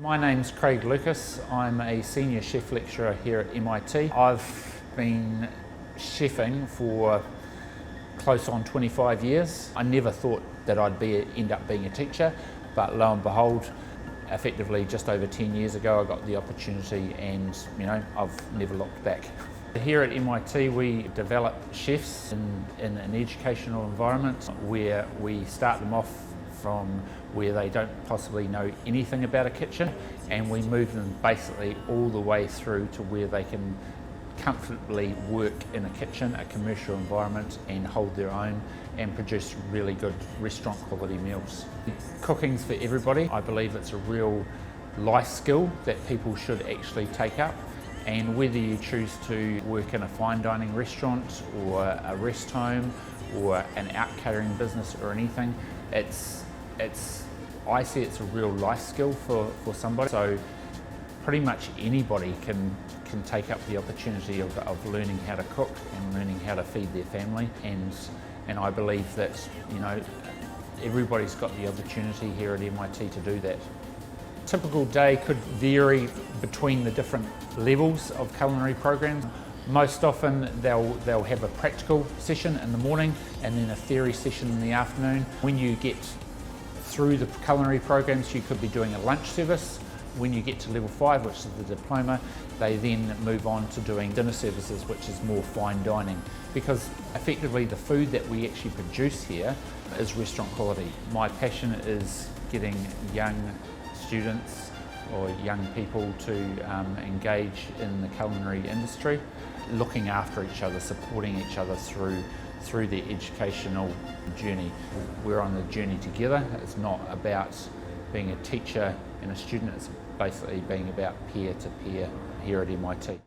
My name's Craig Lucas. I'm a senior chef lecturer here at M.I.T. I've been chefing for close on 25 years. I never thought that I'd end up being a teacher, but lo and behold, effectively just over 10 years ago I got the opportunity, and I've never looked back. Here at M.I.T. we develop chefs in an educational environment where we start them off from where they don't possibly know anything about a kitchen, and we move them basically all the way through to where they can comfortably work in a kitchen, a commercial environment, and hold their own and produce really good restaurant quality meals. Cooking's for everybody. I believe it's a real life skill that people should actually take up, and whether you choose to work in a fine dining restaurant or a rest home or an out catering business or anything, I see it's a real life skill for somebody. So pretty much anybody can take up the opportunity of learning how to cook and learning how to feed their family, and I believe that everybody's got the opportunity here at M.I.T. to do that. A typical day could vary between the different levels of culinary programs. Most often they'll have a practical session in the morning and then a theory session in the afternoon. When you get through the culinary programs, you could be doing a lunch service. When you get to level 5, which is the diploma, they then move on to doing dinner services, which is more fine dining, because effectively the food that we actually produce here is restaurant quality. My passion is getting young students or young people to engage in the culinary industry, looking after each other, supporting each other through their educational journey. We're on the journey together. It's not about being a teacher and a student, it's basically being about peer to peer here at M.I.T.